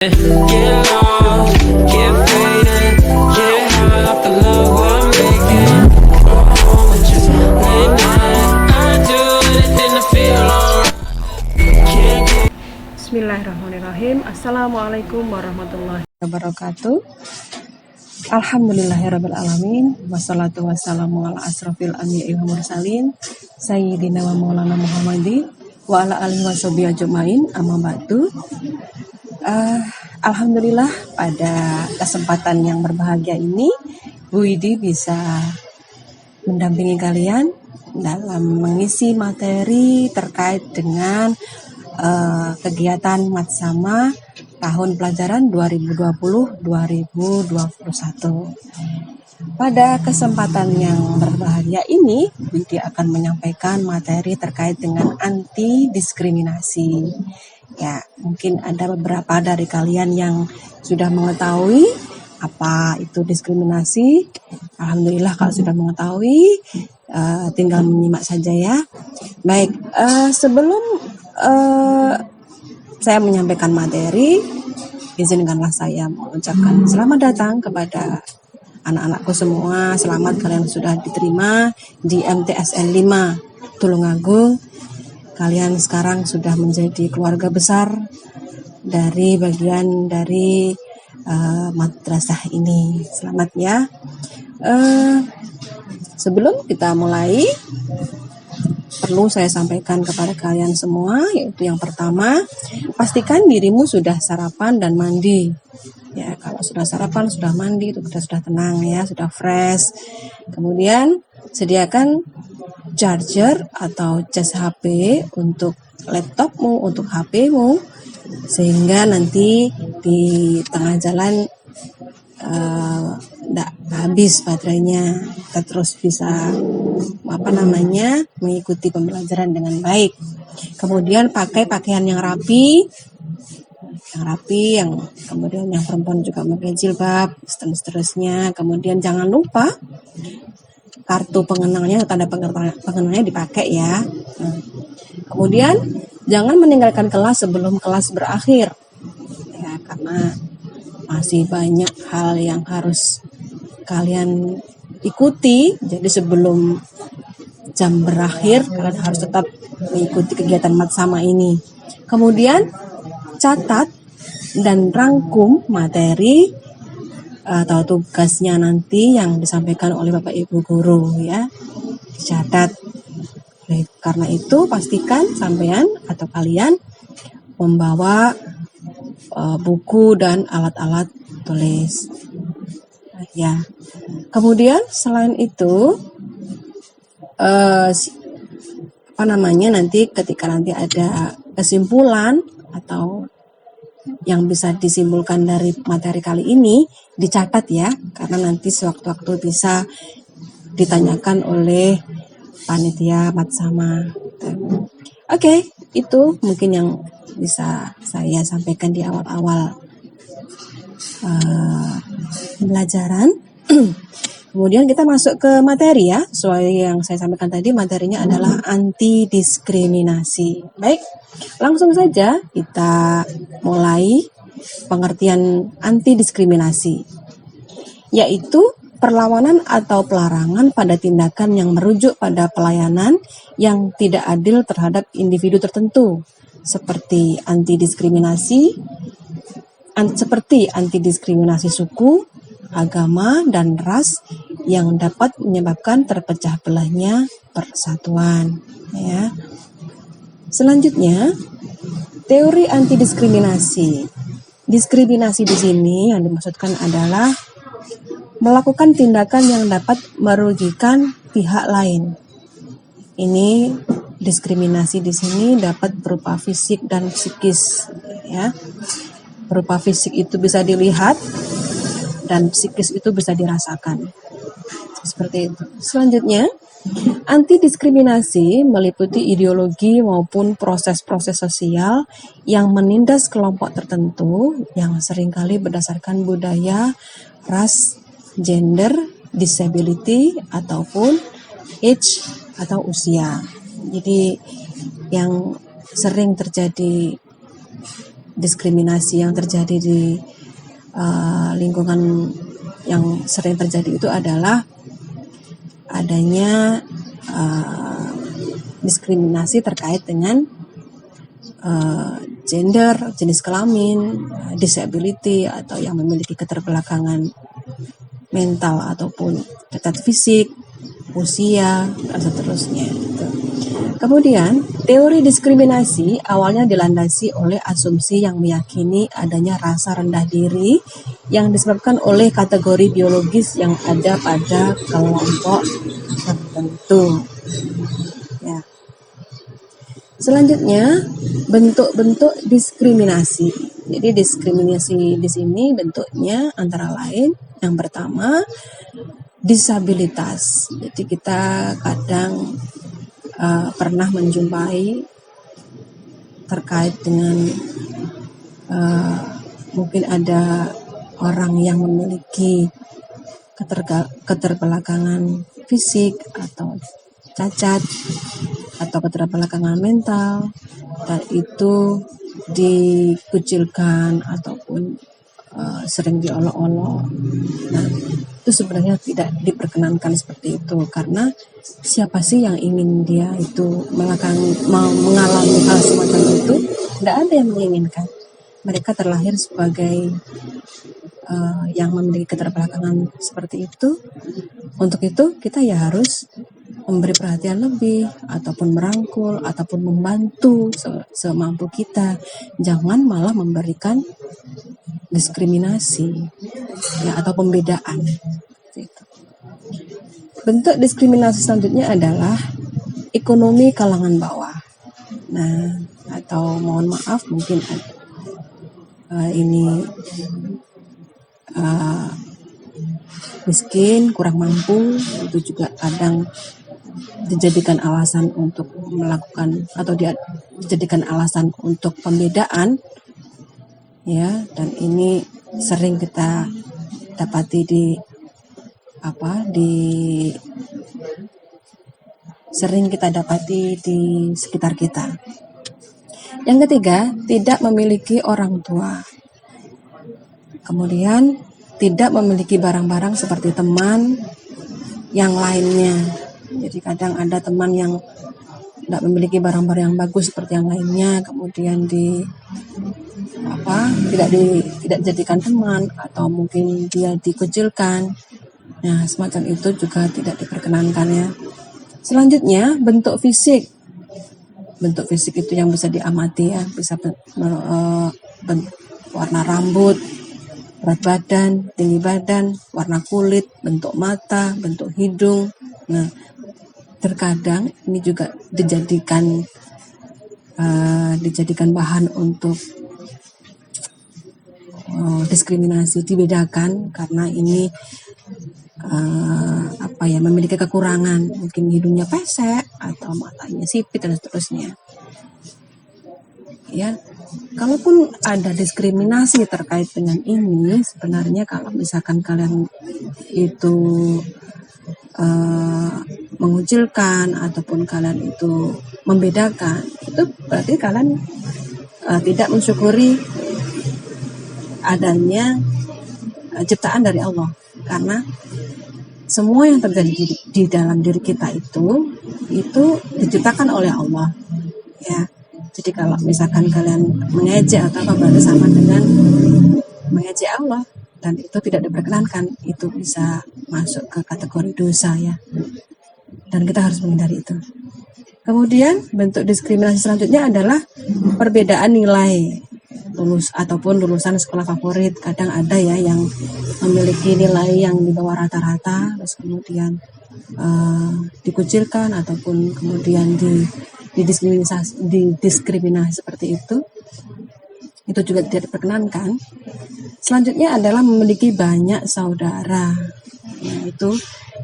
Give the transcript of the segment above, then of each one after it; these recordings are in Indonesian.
Get lost, get faded, get high off the love I'm making. Just late night, I do anything to feel alright. Bismillahirrahmanirrahim. Assalamualaikum warahmatullahi wabarakatuh. Alhamdulillahirabbil alamin. Wassalatu wassalamu ala asrofil anbiya'i wal mursalin sayyidina wa maulana Muhammadi wa ala alihi washabihi ajmain. Amma ba'du. Alhamdulillah pada kesempatan yang berbahagia ini Bu Widi bisa mendampingi kalian dalam mengisi materi terkait dengan kegiatan Matsama tahun pelajaran 2020-2021. Pada kesempatan yang berbahagia ini, Widi akan menyampaikan materi terkait dengan anti diskriminasi. Ya, mungkin ada beberapa dari kalian yang sudah mengetahui apa itu diskriminasi. Alhamdulillah kalau sudah mengetahui, tinggal menyimak saja ya. Baik, sebelum saya menyampaikan materi, izinkanlah saya mengucapkan selamat datang kepada anak-anakku semua. Selamat kalian sudah diterima di MTSN 5 Tulungagung. Kalian sekarang sudah menjadi keluarga besar dari bagian dari madrasah ini. Selamat ya. Sebelum kita mulai, perlu saya sampaikan kepada kalian semua, yaitu yang pertama, pastikan dirimu sudah sarapan dan mandi. Ya, kalau sudah sarapan, sudah mandi, itu sudah tenang ya, sudah fresh. Kemudian sediakan charger atau cas HP untuk laptopmu, untuk HPmu, sehingga nanti di tengah jalan tidak habis baterainya, kita terus bisa mengikuti pembelajaran dengan baik. Kemudian pakai pakaian yang rapi, yang kemudian yang perempuan juga pakai jilbab, seterusnya. Kemudian jangan lupa kartu pengenalnya, tanda pengenalnya dipakai ya. Kemudian jangan meninggalkan kelas sebelum kelas berakhir ya, karena masih banyak hal yang harus kalian ikuti. Jadi sebelum jam berakhir kalian harus tetap mengikuti kegiatan Matsama ini. Kemudian catat dan rangkum materi atau tugasnya nanti yang disampaikan oleh Bapak Ibu guru ya, dicatat. Karena itu pastikan sampean atau kalian membawa buku dan alat-alat tulis ya. Kemudian selain itu nanti ketika nanti ada kesimpulan atau yang bisa disimpulkan dari materi kali ini dicatat ya, karena nanti sewaktu-waktu bisa ditanyakan oleh panitia Matsama. Oke, itu mungkin yang bisa saya sampaikan di awal-awal pembelajaran. Kemudian kita masuk ke materi ya. Sesuai yang saya sampaikan tadi, materinya adalah anti diskriminasi. Baik, langsung saja kita mulai pengertian anti diskriminasi, yaitu perlawanan atau pelarangan pada tindakan yang merujuk pada pelayanan yang tidak adil terhadap individu tertentu, seperti anti diskriminasi suku, agama, dan ras yang dapat menyebabkan terpecah belahnya persatuan ya. Selanjutnya, teori anti diskriminasi. Diskriminasi di sini yang dimaksudkan adalah melakukan tindakan yang dapat merugikan pihak lain. Ini diskriminasi di sini dapat berupa fisik dan psikis ya. Berupa fisik itu bisa dilihat dan psikis itu bisa dirasakan. Seperti itu. Selanjutnya, anti diskriminasi meliputi ideologi maupun proses-proses sosial yang menindas kelompok tertentu yang seringkali berdasarkan budaya, ras, gender, disability, ataupun age atau usia. Jadi yang sering terjadi diskriminasi yang terjadi di lingkungan yang sering terjadi itu adalah adanya diskriminasi terkait dengan gender, jenis kelamin, disability, atau yang memiliki keterbelakangan mental ataupun cacat fisik, usia, dan seterusnya. Gitu. Kemudian, teori diskriminasi awalnya dilandasi oleh asumsi yang meyakini adanya rasa rendah diri yang disebabkan oleh kategori biologis yang ada pada kelompok tertentu. Ya. Selanjutnya, bentuk-bentuk diskriminasi. Jadi diskriminasi di sini bentuknya antara lain yang pertama disabilitas. Jadi kita kadang pernah menjumpai terkait dengan mungkin ada orang yang memiliki keterbelakangan fisik atau cacat atau keterbelakangan mental, dan itu dikucilkan ataupun sering diolok-olok. Nah, itu sebenarnya tidak diperkenankan seperti itu, karena siapa sih yang ingin dia itu mengalami hal semacam itu? Tidak ada yang menginginkan. Mereka terlahir sebagai yang memiliki keterbelakangan seperti itu. Untuk itu kita ya harus memberi perhatian lebih ataupun merangkul ataupun membantu semampu kita. Jangan malah memberikan diskriminasi ya, atau pembedaan. Bentuk diskriminasi selanjutnya adalah ekonomi kalangan bawah. Nah, atau mohon maaf mungkin ini miskin, kurang mampu, itu juga kadang dijadikan alasan untuk melakukan atau dijadikan alasan untuk pembedaan ya, dan ini sering kita dapati di sekitar kita. Yang ketiga, tidak memiliki orang tua. Kemudian tidak memiliki barang-barang seperti teman yang lainnya. Jadi kadang ada teman yang tidak memiliki barang-barang yang bagus seperti yang lainnya, kemudian tidak dijadikan teman atau mungkin dia dikucilkan. Nah, semacam itu juga tidak diperkenankan ya. Selanjutnya, bentuk fisik. Bentuk fisik itu yang bisa diamati ya, bisa warna rambut, berat badan, tinggi badan, warna kulit, bentuk mata, bentuk hidung. Nah, terkadang ini juga dijadikan bahan untuk diskriminasi, dibedakan karena ini memiliki kekurangan, mungkin hidungnya pesek atau matanya sipit dan seterusnya. Ya, kalaupun ada diskriminasi terkait dengan ini, sebenarnya kalau misalkan kalian itu mengucilkan ataupun kalian itu membedakan, itu berarti kalian tidak mensyukuri adanya ciptaan dari Allah, karena semua yang terjadi di dalam diri kita itu diciptakan oleh Allah ya. Jadi kalau misalkan kalian mengejek atau apa, berarti sama dengan mengejek Allah, dan itu tidak diperkenankan. Itu bisa masuk ke kategori dosa ya, dan kita harus menghindari itu. Kemudian bentuk diskriminasi selanjutnya adalah perbedaan nilai lulusan sekolah favorit. Kadang ada ya yang memiliki nilai yang di bawah rata-rata, terus kemudian dikucilkan ataupun kemudian didiskriminasi seperti itu juga tidak diperkenankan. Selanjutnya adalah memiliki banyak saudara. Itu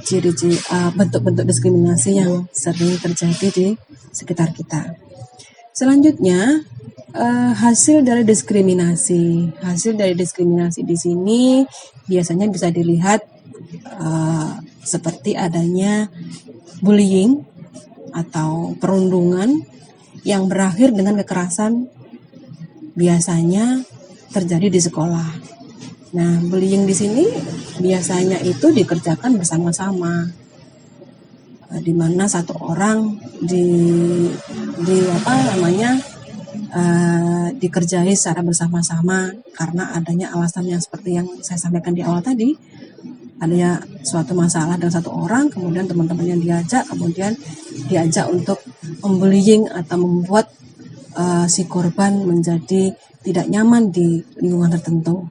ciri-ciri bentuk-bentuk diskriminasi yang sering terjadi di sekitar kita. Selanjutnya, hasil dari diskriminasi di sini biasanya bisa dilihat seperti adanya bullying atau perundungan yang berakhir dengan kekerasan biasanya terjadi di sekolah. Nah, bullying di sini biasanya itu dikerjakan bersama-sama, di mana satu orang dikerjai secara bersama-sama karena adanya alasan yang seperti yang saya sampaikan di awal tadi. Adanya suatu masalah dengan satu orang, kemudian teman-teman yang kemudian diajak untuk membullying atau membuat si korban menjadi tidak nyaman di lingkungan tertentu.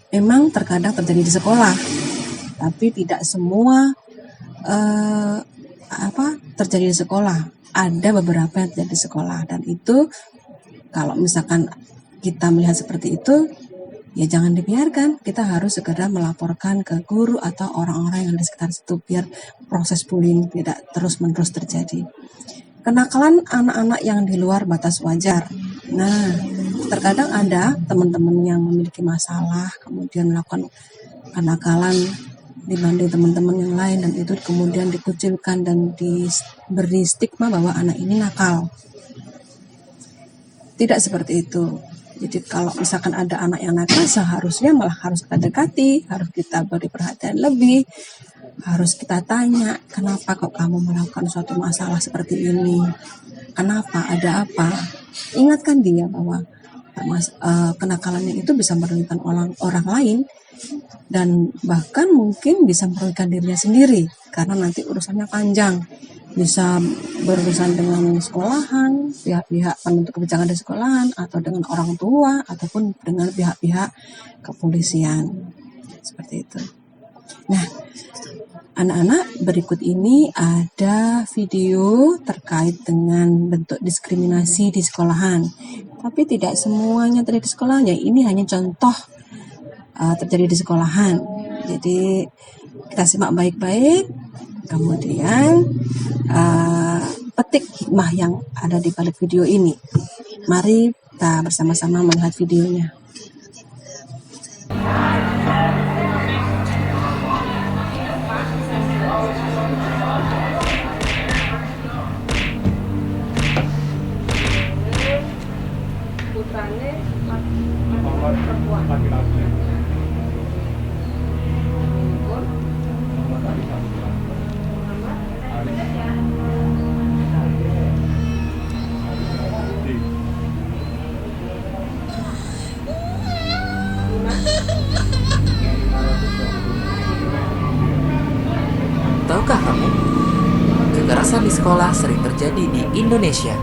Memang terkadang terjadi di sekolah, tapi tidak semua terjadi di sekolah. Ada beberapa yang terjadi di sekolah, dan itu kalau misalkan kita melihat seperti itu, ya jangan dibiarkan. Kita harus segera melaporkan ke guru atau orang-orang yang di sekitar situ biar proses bullying tidak terus-menerus terjadi. Kenakalan anak-anak yang di luar batas wajar. Nah, terkadang ada teman-teman yang memiliki masalah kemudian melakukan kenakalan dibanding teman-teman yang lain, dan itu kemudian dikucilkan dan diberi stigma bahwa anak ini nakal. Tidak seperti itu. Jadi kalau misalkan ada anak yang nakal, seharusnya malah harus kita dekati, harus kita beri perhatian lebih, harus kita tanya, kenapa kok kamu melakukan suatu masalah seperti ini? Kenapa? Ada apa? Ingatkan dia bahwa kenakalannya itu bisa merugikan orang lain, dan bahkan mungkin bisa merugikan dirinya sendiri, karena nanti urusannya panjang. Bisa berurusan dengan sekolahan, pihak-pihak penentu kebijakan di sekolahan, atau dengan orang tua, ataupun dengan pihak-pihak kepolisian. Seperti itu. Nah, anak-anak, berikut ini ada video terkait dengan bentuk diskriminasi di sekolahan. Tapi tidak semuanya terjadi di sekolahnya. Ini hanya contoh terjadi di sekolahan. Jadi kita simak baik-baik, kemudian petik hikmah yang ada di balik video ini. Mari kita bersama-sama melihat videonya. Tahukah kamu, kekerasan di sekolah sering terjadi di Indonesia.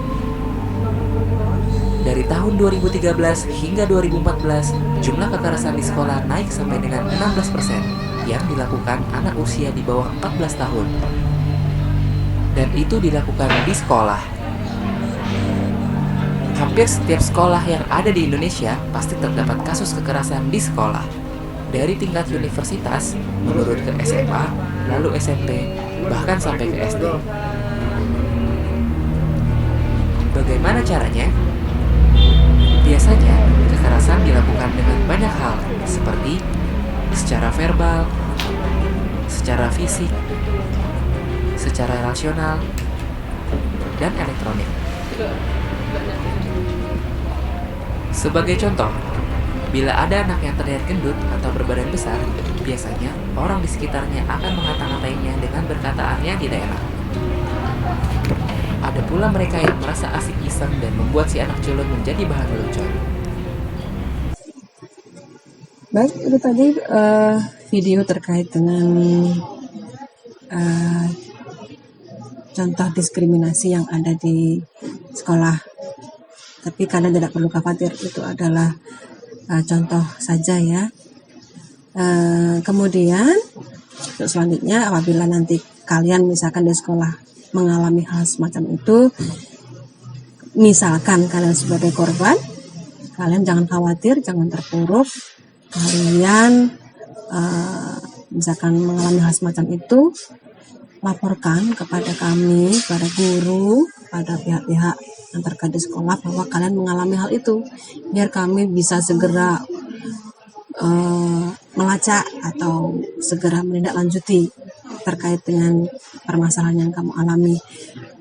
Dari tahun 2013 hingga 2014, jumlah kekerasan di sekolah naik sampai dengan 16% yang dilakukan anak usia di bawah 14 tahun. Dan itu dilakukan di sekolah. Hampir setiap sekolah yang ada di Indonesia pasti terdapat kasus kekerasan di sekolah. Dari tingkat universitas, menurut ke SMA, lalu SMP, bahkan sampai ke SD. Bagaimana caranya? Biasanya, kekerasan dilakukan dengan banyak hal, seperti secara verbal, secara fisik, secara rasional, dan elektronik. Sebagai contoh, bila ada anak yang terlihat gendut atau berbadan besar, biasanya orang di sekitarnya akan mengata-ngatainya dengan berkataan yang tidak enak. Ada pula mereka yang merasa asik iseng dan membuat si anak culun menjadi bahan lelucon. Baik, itu tadi video terkait dengan contoh diskriminasi yang ada di sekolah. Tapi kalian tidak perlu khawatir, itu adalah contoh saja ya. Kemudian untuk selanjutnya, apabila nanti kalian misalkan di sekolah mengalami hal semacam itu, misalkan kalian sebagai korban, kalian jangan khawatir, jangan terpuruk. Kalian misalkan mengalami hal semacam itu, laporkan kepada kami, kepada guru, pada pihak-pihak yang terkait di sekolah bahwa kalian mengalami hal itu, biar kami bisa segera melacak atau segera menindaklanjuti terkait dengan permasalahan yang kamu alami.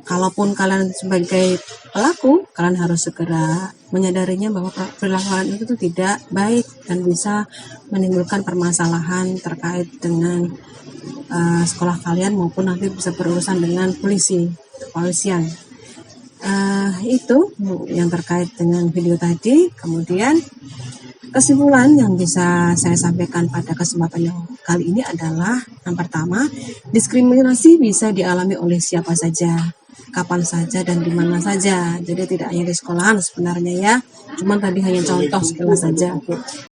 kalaupun kalian sebagai pelaku, kalian harus segera menyadarinya bahwa perilaku kalian itu tuh tidak baik dan bisa menimbulkan permasalahan terkait dengan sekolah kalian, maupun nanti bisa berurusan dengan kepolisian. Itu yang terkait dengan video tadi. Kemudian kesimpulan yang bisa saya sampaikan pada kesempatan yang kali ini adalah, yang pertama, diskriminasi bisa dialami oleh siapa saja, kapan saja, dan di mana saja. Jadi tidak hanya di sekolahan sebenarnya ya, cuman tadi hanya contoh sekilas saja.